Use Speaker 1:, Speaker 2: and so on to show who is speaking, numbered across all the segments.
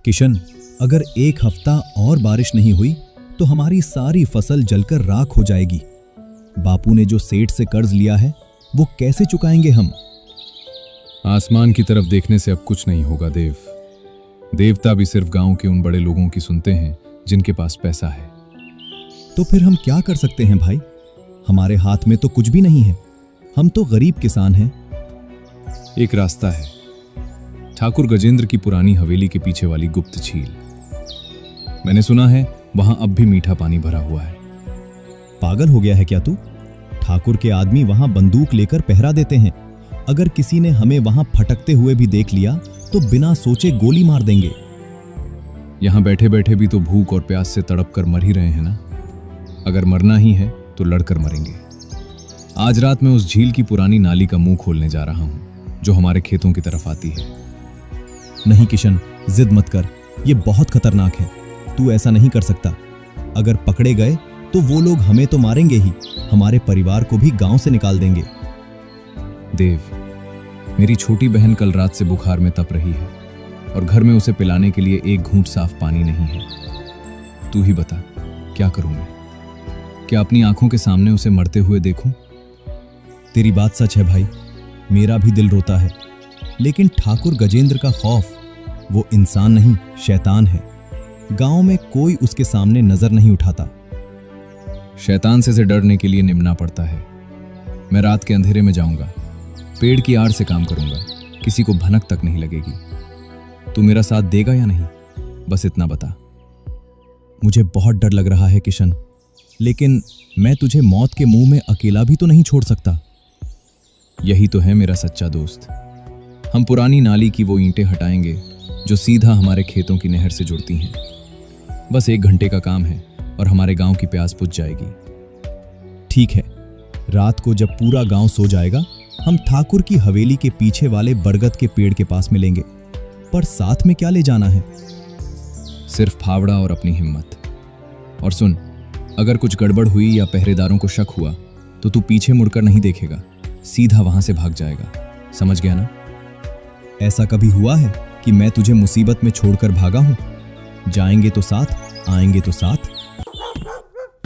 Speaker 1: किशन, अगर एक हफ्ता और बारिश नहीं हुई तो हमारी सारी फसल जलकर राख हो जाएगी। बापू ने जो सेठ से कर्ज लिया है वो कैसे चुकाएंगे हम?
Speaker 2: आसमान की तरफ देखने से अब कुछ नहीं होगा देव। देवता भी सिर्फ गांव के उन बड़े लोगों की सुनते हैं जिनके पास पैसा है।
Speaker 1: तो फिर हम क्या कर सकते हैं भाई? हमारे हाथ में तो कुछ भी नहीं है। हम तो गरीब किसान हैं।
Speaker 2: एक रास्ता है, ठाकुर गजेंद्र की पुरानी हवेली के पीछे वाली गुप्त झील। मैंने सुना है वहां अब भी मीठा पानी भरा हुआ है।
Speaker 1: पागल हो गया है क्या तू? ठाकुर के आदमी वहां बंदूक लेकर पहरा देते हैं। अगर किसी ने हमें वहां फटकते हुए भी देख लिया तो बिना सोचे गोली मार देंगे।
Speaker 2: यहां बैठे बैठे भी तो भूख और प्यास से तड़प कर मर ही रहे हैं ना। अगर मरना ही है तो लड़कर मरेंगे। आज रात मैं उस झील की पुरानी नाली का मुंह खोलने जा रहा हूं जो हमारे खेतों की तरफ आती है।
Speaker 1: नहीं किशन, जिद मत कर, ये बहुत खतरनाक है। तू ऐसा नहीं कर सकता। अगर पकड़े गए तो वो लोग हमें तो मारेंगे ही, हमारे परिवार को भी गांव से निकाल देंगे।
Speaker 2: देव, मेरी छोटी बहन कल रात से बुखार में तप रही है और घर में उसे पिलाने के लिए एक घूंट साफ पानी नहीं है। तू ही बता, क्या करूं मैं? क्या अपनी आंखों के सामने उसे मरते हुए देखूं?
Speaker 1: तेरी बात सच है भाई, मेरा भी दिल रोता है। लेकिन ठाकुर गजेंद्र का खौफ, वो इंसान नहीं शैतान है। गांव में कोई उसके सामने नजर नहीं उठाता।
Speaker 2: शैतान से डरने के लिए निमना पड़ता है। मैं रात के अंधेरे में जाऊंगा, पेड़ की आड़ से काम करूंगा, किसी को भनक तक नहीं लगेगी। तू मेरा साथ देगा या नहीं, बस इतना बता।
Speaker 1: मुझे बहुत डर लग रहा है किशन, लेकिन मैं तुझे मौत के मुंह में अकेला भी तो नहीं छोड़ सकता।
Speaker 2: यही तो है मेरा सच्चा दोस्त। हम पुरानी नाली की वो ईंटें हटाएंगे जो सीधा हमारे खेतों की नहर से जुड़ती हैं। बस 1 घंटे का काम है और हमारे गांव की प्यास बुझ जाएगी।
Speaker 1: ठीक है, रात को जब पूरा गांव सो जाएगा हम ठाकुर की हवेली के पीछे वाले बरगद के पेड़ के पास मिलेंगे। पर साथ में क्या ले जाना है?
Speaker 2: सिर्फ फावड़ा और अपनी हिम्मत। और सुन, अगर कुछ गड़बड़ हुई या पहरेदारों को शक हुआ तो तू पीछे मुड़कर नहीं देखेगा, सीधा वहां से भाग जाएगा। समझ गया ना?
Speaker 1: ऐसा कभी हुआ है कि मैं तुझे मुसीबत में छोड़कर भागा हूं? जाएंगे तो साथ, आएंगे तो साथ।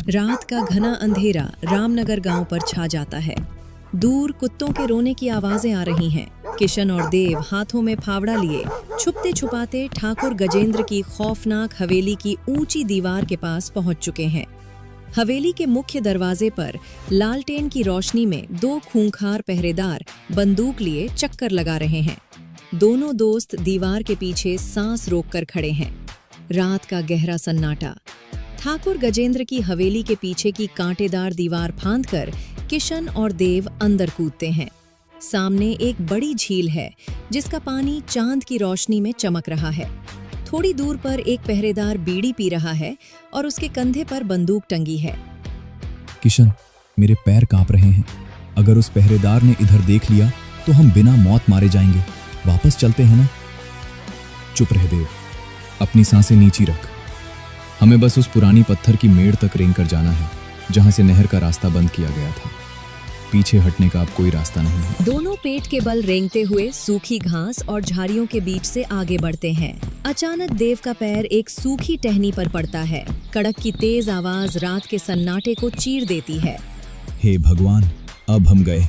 Speaker 3: रात का घना अंधेरा रामनगर गांव पर छा जाता है। दूर कुत्तों के रोने की आवाजें आ रही हैं। किशन और देव हाथों में फावड़ा लिए छुपते छुपाते ठाकुर गजेंद्र की खौफनाक हवेली की ऊंची दीवार के पास पहुंच चुके हैं। हवेली के मुख्य दरवाजे पर लालटेन की रोशनी में 2 खूंखार पहरेदार बंदूक लिए चक्कर लगा रहे हैं। दोनों दोस्त दीवार के पीछे सांस रोककर खड़े हैं। रात का गहरा सन्नाटा। ठाकुर गजेंद्र की हवेली के पीछे की कांटेदार दीवार फांदकर किशन और देव अंदर कूदते हैं। सामने एक बड़ी झील है जिसका पानी चांद की रोशनी में चमक रहा है। थोड़ी दूर पर एक पहरेदार बीड़ी पी रहा है और उसके कंधे पर बंदूक टंगी है।
Speaker 1: किशन, मेरे पैर कांप रहे हैं। अगर उस पहरेदार ने इधर देख लिया तो हम बिना मौत मारे जाएंगे। वापस चलते हैं ना?
Speaker 2: चुप रह देव, अपनी सांसें नीची रख। हमें बस उस पुरानी पत्थर की मेड़ तक रेंग कर जाना है जहां से नहर का रास्ता बंद किया गया था। पीछे हटने का अब कोई रास्ता नहीं है।
Speaker 3: दोनों पेट के बल रेंगते हुए सूखी घास और झाड़ियों के बीच से आगे बढ़ते हैं। अचानक देव का पैर एक सूखी टहनी पर पड़ता है। कड़क की तेज आवाज रात के सन्नाटे को चीर देती है।
Speaker 1: हे भगवान, अब हम गए।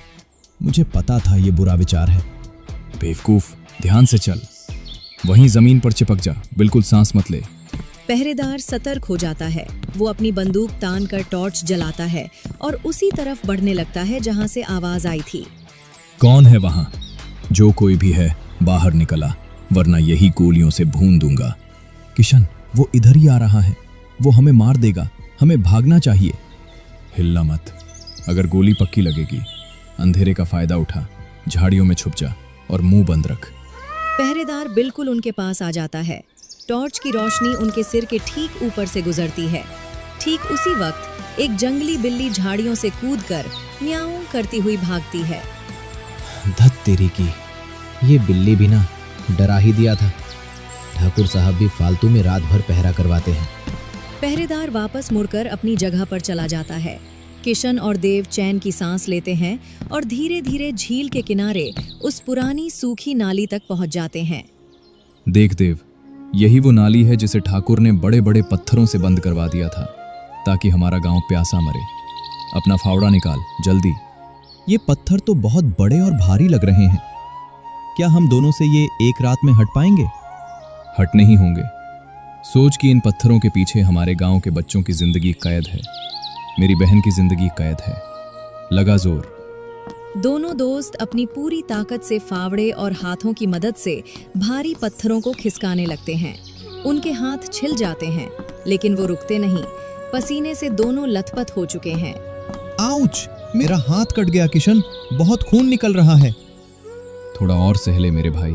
Speaker 1: मुझे पता था ये बुरा विचार है।
Speaker 2: बेवकूफ, ध्यान से चल। वहीं जमीन पर चिपक जा, बिल्कुल सांस मत ले।
Speaker 3: पहरेदार सतर्क हो जाता है। वो अपनी बंदूक तान कर टॉर्च जलाता है और उसी तरफ बढ़ने लगता है जहां से आवाज आई थी।
Speaker 2: कौन है वहां? जो कोई भी है बाहर निकला, वरना यही गोलियों से भून दूंगा।
Speaker 1: किशन, वो इधर ही आ रहा है। वो हमें मार देगा। हमें भागना चाहिए।
Speaker 2: हिलना मत। अगर गोली पक्की लगेगी, अंधेरे का फायदा उठा, झाड़ियों में छुप जा और मुंह बंद रख।
Speaker 3: पहरेदार बिल्कुल उनके पास आ जाता है। टॉर्च की रोशनी उनके सिर के ठीक ऊपर से गुजरती है। ठीक उसी वक्त एक जंगली बिल्ली झाड़ियों से कूदकर म्याऊं करती हुई भागती है।
Speaker 4: धत तेरी की, ये बिल्ली भी ना डरा ही दिया था। ठाकुर साहब भी फालतू में रात भर पहरा करवाते हैं।
Speaker 3: पहरेदार वापस मुड़कर अपनी जगह पर चला जाता है। किशन और देव चैन की सांस लेते हैं और धीरे धीरे झील के किनारे उस पुरानी सूखी नाली तक पहुंच जाते हैं।
Speaker 2: देख देव, यही वो नाली है जिसे ठाकुर ने बड़े बड़े पत्थरों से बंद करवा दिया था ताकि हमारा गांव प्यासा मरे। अपना फावड़ा निकाल जल्दी।
Speaker 1: ये पत्थर तो बहुत बड़े और भारी लग रहे हैं। क्या हम दोनों से ये एक रात में हट पाएंगे?
Speaker 2: हट नहीं होंगे। सोच कि इन पत्थरों के पीछे हमारे गांव के बच्चों की जिंदगी कैद है, मेरी बहन की जिंदगी कैद है। लगा जोर।
Speaker 3: दोनों दोस्त अपनी पूरी ताकत से फावड़े और हाथों की मदद से भारी पत्थरों को खिसकाने लगते हैं। उनके हाथ छिल जाते हैं, लेकिन वो रुकते नहीं। पसीने से दोनों लथपथ हो चुके हैं।
Speaker 1: आउच! मेरा हाथ कट गया किशन, बहुत खून निकल रहा है।
Speaker 2: थोड़ा और सहले मेरे भाई,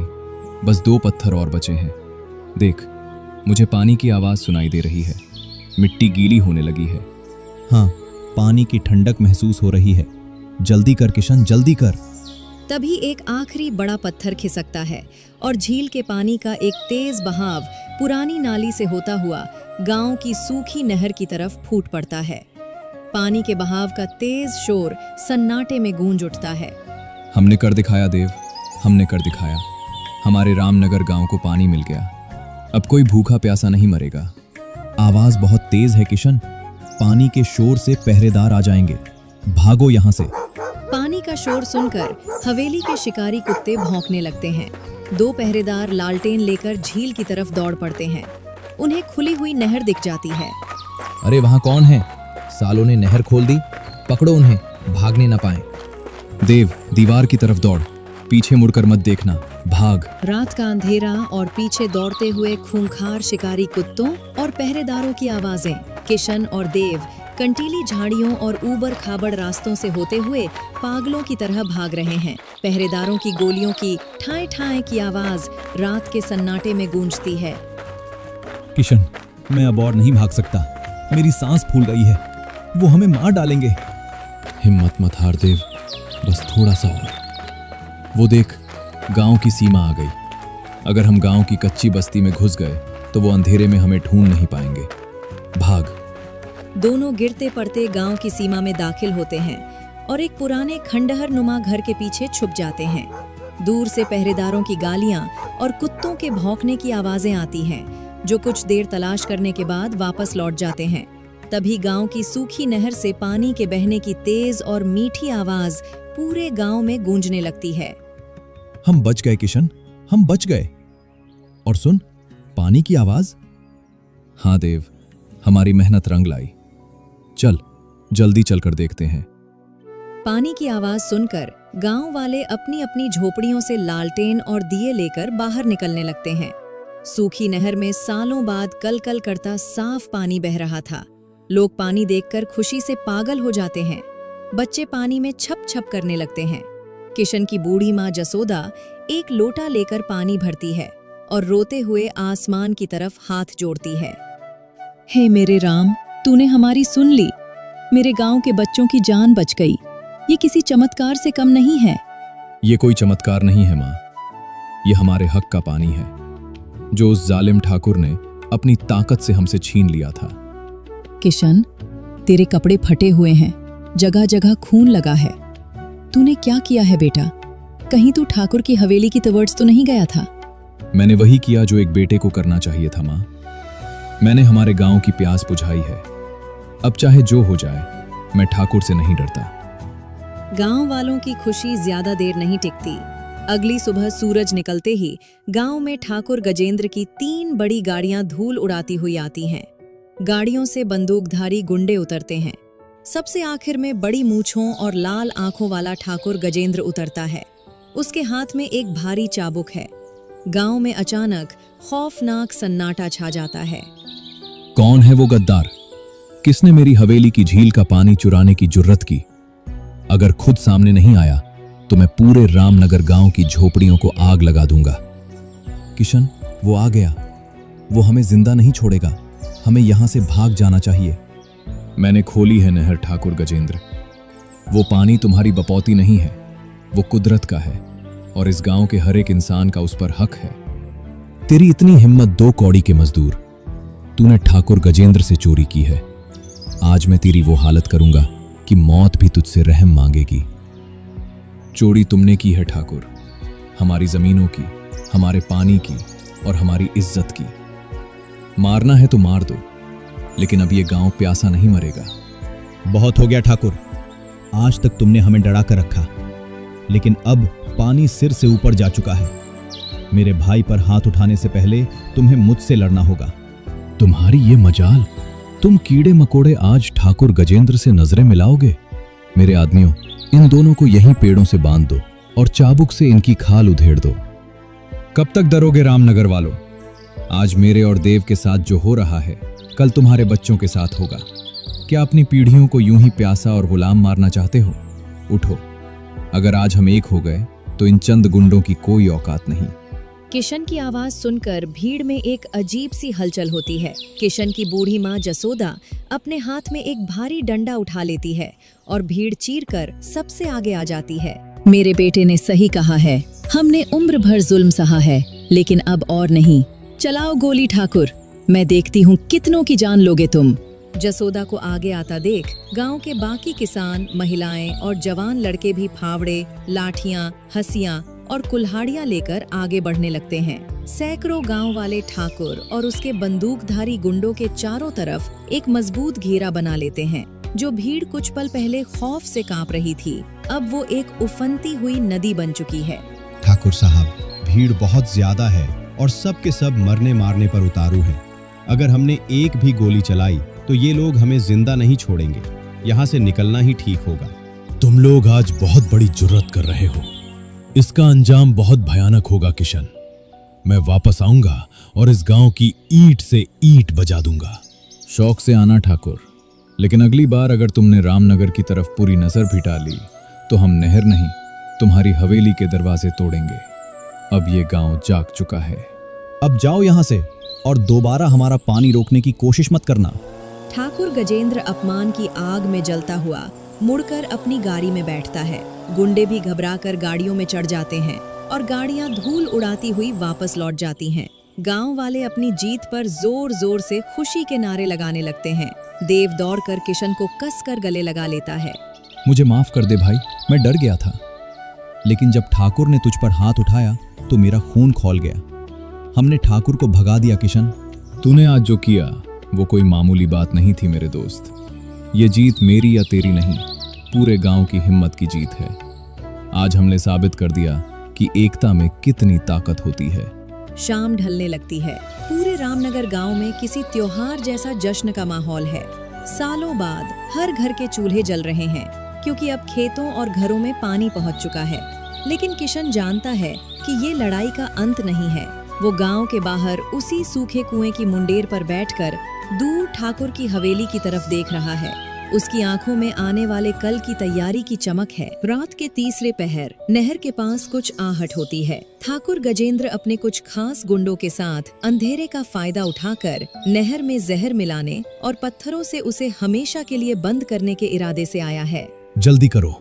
Speaker 2: बस 2 पत्थर और बचे हैं। देख, मुझे पानी की आवाज सुनाई दे रही है। मिट्टी गीली होने लगी है।
Speaker 1: हाँ, पानी की ठंडक महसूस हो रही है। जल्दी कर किशन, जल्दी कर।
Speaker 3: तभी एक आखिरी बड़ा पत्थर खिसकता है और झील के पानी का एक तेज बहाव पुरानी नाली से होता हुआ गांव की सूखी नहर की तरफ फूट पड़ता है। पानी के बहाव का तेज शोर सन्नाटे में गूंज उठता है।
Speaker 2: हमने कर दिखाया देव, हमने कर दिखाया। हमारे रामनगर गांव को पानी मिल गया। अब कोई भूखा प्यासा नहीं मरेगा।
Speaker 1: आवाज बहुत तेज है किशन, पानी के शोर से पहरेदार आ जाएंगे। भागो यहाँ से।
Speaker 3: पानी का शोर सुनकर हवेली के शिकारी कुत्ते भौंकने लगते हैं। 2 पहरेदार लालटेन लेकर झील की तरफ दौड़ पड़ते हैं। उन्हें खुली हुई नहर दिख जाती है।
Speaker 4: अरे वहाँ कौन है? सालों ने नहर खोल दी, पकड़ो उन्हें, भागने न पाए।
Speaker 2: देव, दीवार की तरफ दौड़, पीछे मुड़कर मत देखना, भाग।
Speaker 3: रात का अंधेरा और पीछे दौड़ते हुए खूंखार शिकारी कुत्तों और पहरेदारों की आवाजें। किशन और देव कंटीली झाड़ियों और ऊबड़ खाबड़ रास्तों से होते हुए पागलों की तरह भाग रहे हैं। पहरेदारों की गोलियों की ठाए ठाए की आवाज रात के सन्नाटे में गूंजती है।
Speaker 1: किशन, मैं अब और नहीं भाग सकता। मेरी सांस फूल गई है। वो हमें मार डालेंगे।
Speaker 2: हिम्मत मत हार देव, बस थोड़ा सा और। वो देख, गांव की सीमा आ गई। अगर हम गांव की कच्ची बस्ती में घुस गए तो वो अंधेरे में हमें ढूंढ नहीं पाएंगे। भाग।
Speaker 3: दोनों गिरते पड़ते गांव की सीमा में दाखिल होते हैं और एक पुराने खंडहर नुमा घर के पीछे छुप जाते हैं। दूर से पहरेदारों की गालियां और कुत्तों के भौंकने की आवाजें आती हैं, जो कुछ देर तलाश करने के बाद वापस लौट जाते हैं। तभी गांव की सूखी नहर से पानी के बहने की तेज और मीठी आवाज पूरे गांव में गूंजने लगती है।
Speaker 1: हम बच गए किशन, हम बच गए। और सुन, पानी की आवाज।
Speaker 2: हाँ देव, हमारी मेहनत रंग लाई। चल, जल्दी चलकर देखते हैं।
Speaker 3: पानी की आवाज सुनकर गांव वाले अपनी अपनी झोपड़ियों से लालटेन और दिए लेकर बाहर निकलने लगते हैं। सूखी नहर में सालों बाद कल कल करता साफ पानी बह रहा था। लोग पानी देखकर खुशी से पागल हो जाते हैं। बच्चे पानी में छप छप करने लगते हैं। किशन की बूढ़ी माँ जसोदा एक लोटा लेकर पानी भरती है और रोते हुए आसमान की तरफ हाथ जोड़ती है। हे मेरे राम, तूने हमारी सुन ली। मेरे गांव के बच्चों की जान बच गई। ये किसी चमत्कार से कम नहीं है।
Speaker 2: ये कोई चमत्कार नहीं है माँ, ये हमारे हक का पानी है जो उस जालिम ठाकुर ने अपनी ताकत से हमसे छीन लिया था।
Speaker 3: किशन, तेरे कपड़े फटे हुए हैं, जगह जगह खून लगा है। तूने क्या किया है बेटा? कहीं तू ठाकुर की हवेली की तवर्स तो नहीं गया था?
Speaker 2: मैंने वही किया जो एक बेटे को करना चाहिए था माँ। मैंने हमारे गांव की प्यास बुझाई है। अब चाहे जो हो जाए, मैं ठाकुर से नहीं डरता।
Speaker 3: गांव वालों की खुशी ज्यादा देर नहीं टिकती। अगली सुबह सूरज निकलते ही गांव में ठाकुर गजेंद्र की 3 बड़ी गाड़ियां धूल उड़ाती हुई आती हैं। गाड़ियों से बंदूकधारी गुंडे उतरते हैं। सबसे आखिर में बड़ी मूंछों और लाल आंखों वाला ठाकुर गजेंद्र उतरता है। उसके हाथ में एक भारी चाबुक है। गांव में अचानक खौफनाक सन्नाटा छा जाता है।
Speaker 2: कौन है वो गद्दार? किसने मेरी हवेली की झील का पानी चुराने की जुर्रत की? अगर खुद सामने नहीं आया तो मैं पूरे रामनगर गांव की झोपड़ियों को आग लगा दूंगा।
Speaker 1: किशन, वो आ गया। वो हमें जिंदा नहीं छोड़ेगा। हमें यहां से भाग जाना चाहिए।
Speaker 2: मैंने खोली है नहर ठाकुर गजेंद्र। वो पानी तुम्हारी बपौती नहीं है, वो कुदरत का है और इस गांव के हर एक इंसान का उस पर हक है।
Speaker 1: तेरी इतनी हिम्मत, 2 कौड़ी के मजदूर। तूने ठाकुर गजेंद्र से चोरी की है। आज मैं तेरी वो हालत करूंगा कि मौत भी तुझसे रहम मांगेगी।
Speaker 2: चोरी तुमने की है ठाकुर, हमारी जमीनों की, हमारे पानी की और हमारी इज्जत की। मारना है तो मार दो, लेकिन अब ये गांव प्यासा नहीं मरेगा।
Speaker 1: बहुत हो गया ठाकुर, आज तक तुमने हमें डरा कर रखा, लेकिन अब पानी सिर से ऊपर जा चुका है। मेरे भाई पर हाथ उठाने से पहले तुम्हें मुझसे लड़ना होगा।
Speaker 2: तुम्हारी ये मजाल, तुम कीड़े मकोड़े आज ठाकुर गजेंद्र से नजरें मिलाओगे? मेरे आदमियों, इन दोनों को यहीं पेड़ों से बांध दो और चाबुक से इनकी खाल उधेड़ दो। कब तक डरोगे रामनगर वालों? आज मेरे और देव के साथ जो हो रहा है, कल तुम्हारे बच्चों के साथ होगा। क्या अपनी पीढ़ियों को यूं ही प्यासा और गुलाम मारना चाहते हो? उठो, अगर आज हम एक हो गए तो इन चंद गुंडों की कोई औकात नहीं।
Speaker 3: किशन की आवाज सुनकर भीड़ में एक अजीब सी हलचल होती है। किशन की बूढ़ी माँ जसोदा अपने हाथ में एक भारी डंडा उठा लेती है और भीड़ चीरकर सबसे आगे आ जाती है। मेरे बेटे ने सही कहा है, हमने उम्र भर जुल्म सहा है, लेकिन अब और नहीं। चलाओ गोली ठाकुर, मैं देखती हूँ कितनों की जान लोगे तुम। जसोदा को आगे आता देख गांव के बाकी किसान, महिलाएं और जवान लड़के भी फावड़े, लाठियां, हंसियां और कुल्हाड़ियां लेकर आगे बढ़ने लगते हैं। सैकड़ों गांव वाले ठाकुर और उसके बंदूकधारी गुंडों के चारों तरफ एक मजबूत घेरा बना लेते हैं। जो भीड़ कुछ पल पहले खौफ से कांप रही थी, अब वो एक उफनती हुई नदी बन चुकी है।
Speaker 1: ठाकुर साहब, भीड़ बहुत ज्यादा है और सब के सब मरने मारने पर उतारू हैं। अगर हमने एक भी गोली चलाई तो ये लोग हमें जिंदा नहीं छोड़ेंगे। यहाँ से निकलना ही ठीक होगा।
Speaker 5: तुम लोग आज बहुत बड़ी जुर्रत कर रहे हो। इसका अंजाम बहुत भयानक होगा किशन। मैं वापस आऊंगा और इस गांव की ईंट से ईंट बजा दूंगा।
Speaker 2: शौक से आना ठाकुर, लेकिन अगली बार अगर तुमने रामनगर की तरफ पूरी नजर भी डाली तो हम नहर नहीं, तुम्हारी हवेली के दरवाजे तोड़ेंगे। अब ये गांव जाग चुका है।
Speaker 1: अब जाओ यहाँ से और दोबारा हमारा पानी रोकने की कोशिश मत करना।
Speaker 3: ठाकुर गजेंद्र अपमान की आग में जलता हुआ मुड़कर अपनी गाड़ी में बैठता है। गुंडे भी घबराकर गाड़ियों में चढ़ जाते हैं और गाड़ियां धूल उड़ाती हुई वापस लौट जाती हैं। गांव वाले अपनी जीत पर जोर जोर से खुशी के नारे लगाने लगते हैं। देव दौड़कर किशन को कसकर गले लगा लेता है।
Speaker 1: मुझे माफ कर दे भाई, मैं डर गया था, लेकिन जब ठाकुर ने तुझ पर हाथ उठाया तो मेरा खून खौल गया। हमने ठाकुर को भगा दिया किशन।
Speaker 2: तूने आज जो किया वो कोई मामूली बात नहीं थी मेरे दोस्त। ये जीत मेरी या तेरी नहीं, पूरे गांव की हिम्मत की जीत है। आज हमने साबित कर दिया कि एकता में कितनी ताकत होती है।
Speaker 3: शाम ढलने लगती है। पूरे रामनगर गांव में किसी त्योहार जैसा जश्न का माहौल है। सालों बाद हर घर के चूल्हे जल रहे हैं, क्योंकि अब खेतों और घरों में पानी पहुंच चुका है। लेकिन किशन जानता है कि ये लड़ाई का अंत नहीं है। वो गांव के बाहर उसी सूखे कुएं की मुंडेर पर बैठकर दूर ठाकुर की हवेली की तरफ देख रहा है। उसकी आंखों में आने वाले कल की तैयारी की चमक है। रात के तीसरे पहर नहर के पास कुछ आहट होती है। ठाकुर गजेंद्र अपने कुछ खास गुंडों के साथ अंधेरे का फायदा उठाकर नहर में जहर मिलाने और पत्थरों से उसे हमेशा के लिए बंद करने के इरादे से आया है।
Speaker 5: जल्दी करो,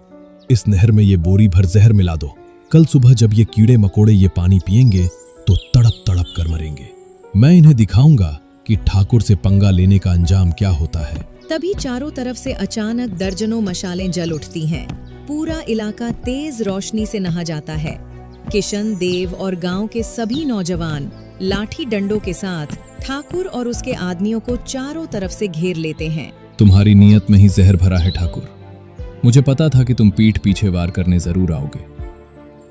Speaker 5: इस नहर में ये बोरी भर जहर मिला दो। कल सुबह जब ये कीड़े मकोड़े ये पानी पिएंगे तो तड़प तड़प कर मरेंगे। मैं इन्हें दिखाऊंगा कि ठाकुर से पंगा लेने का अंजाम क्या होता है।
Speaker 3: तभी चारों तरफ से अचानक दर्जनों मशालें जल उठती हैं। पूरा इलाका तेज रोशनी से नहा जाता है। किशन, देव और गांव के सभी नौजवान लाठी डंडों के साथ ठाकुर और उसके आदमियों को चारों तरफ से घेर लेते हैं।
Speaker 2: तुम्हारी नीयत में ही जहर भरा है ठाकुर। मुझे पता था कि तुम पीठ पीछे वार करने जरूर आओगे।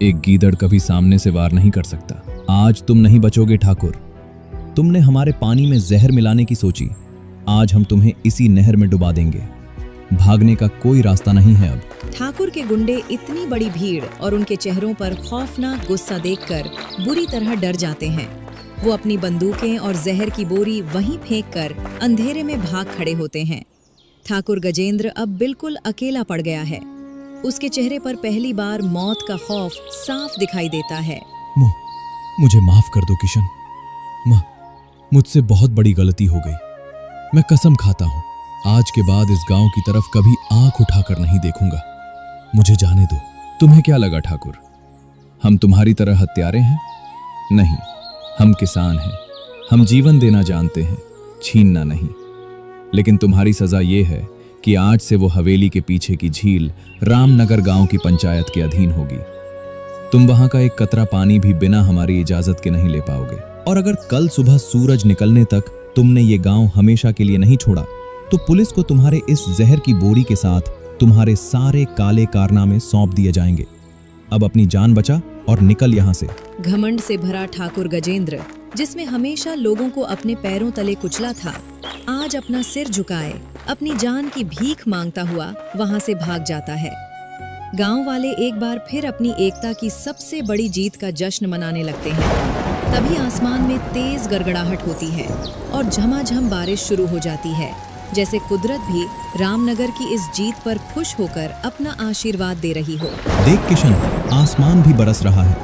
Speaker 2: एक गीदड़ कभी सामने से वार नहीं कर सकता।
Speaker 1: आज तुम नहीं बचोगे ठाकुर। तुमने हमारे पानी में जहर मिलाने की सोची, आज हम तुम्हें इसी नहर में डुबा देंगे। भागने का कोई रास्ता नहीं है अब।
Speaker 3: ठाकुर के गुंडे इतनी बड़ी भीड़ और उनके चेहरों पर खौफनाक गुस्सा देखकर बुरी तरह डर जाते हैं। वो अपनी बंदूकें और जहर की बोरी वहीं फेंककर अंधेरे में भाग खड़े होते हैं। ठाकुर गजेंद्र अब बिल्कुल अकेला पड़ गया है। उसके चेहरे पर पहली बार मौत का खौफ साफ दिखाई देता है।
Speaker 5: मुझे माफ कर दो किशन। मुझसे बहुत बड़ी गलती हो गई। मैं कसम खाता हूँ, आज के बाद इस गांव की तरफ कभी आंख उठाकर नहीं देखूंगा। मुझे जाने दो।
Speaker 2: तुम्हें क्या लगा ठाकुर, हम तुम्हारी तरह हत्यारे हैं? नहीं, हम किसान हैं। हम जीवन देना जानते हैं, छीनना नहीं। लेकिन तुम्हारी सजा ये है कि आज से वो हवेली के पीछे की झील रामनगर गांव की पंचायत के अधीन होगी। तुम वहां का एक कतरा पानी भी बिना हमारी इजाजत के नहीं ले पाओगे।
Speaker 1: और अगर कल सुबह सूरज निकलने तक तुमने ये गांव हमेशा के लिए नहीं छोड़ा तो पुलिस को तुम्हारे इस जहर की बोरी के साथ तुम्हारे सारे काले कारनामे सौंप दिए जाएंगे। अब अपनी जान बचा और निकल यहाँ से।
Speaker 3: घमंड से भरा ठाकुर गजेंद्र, जिसमें हमेशा लोगों को अपने पैरों तले कुचला था, आज अपना सिर झुकाए अपनी जान की भीख मांगता हुआ वहां से भाग जाता है। गांव वाले एक बार फिर अपनी एकता की सबसे बड़ी जीत का जश्न मनाने लगते हैं। तभी आसमान में तेज गड़गड़ाहट होती है और झमाझम बारिश शुरू हो जाती है, जैसे कुदरत भी रामनगर की इस जीत पर खुश होकर अपना आशीर्वाद दे रही हो।
Speaker 1: देख किशन, आसमान भी बरस रहा है।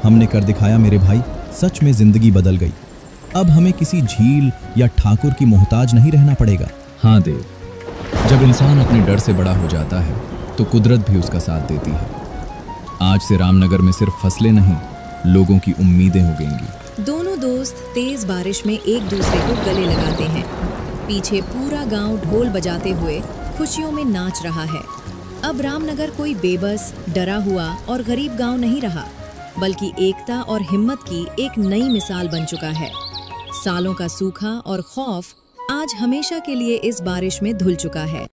Speaker 1: हमने कर दिखाया मेरे भाई, सच में जिंदगी बदल गई। अब हमें किसी झील या ठाकुर की मोहताज नहीं रहना पड़ेगा।
Speaker 2: हाँ देव, जब इंसान अपने डर से बड़ा हो जाता है तो कुदरत भी उसका साथ देती है। आज से रामनगर में सिर्फ फसलें नहीं, लोगों की उम्मीदें उगेंगी।
Speaker 3: दोनों दोस्त तेज बारिश में एक दूसरे को गले लगाते हैं। पीछे पूरा गांव ढोल बजाते हुए खुशियों में नाच रहा है। अब रामनगर कोई बेबस, डरा हुआ और गरीब गांव नहीं रहा, बल्कि एकता और हिम्मत की एक नई मिसाल बन चुका है। सालों का सूखा और खौफ आज हमेशा के लिए इस बारिश में धुल चुका है।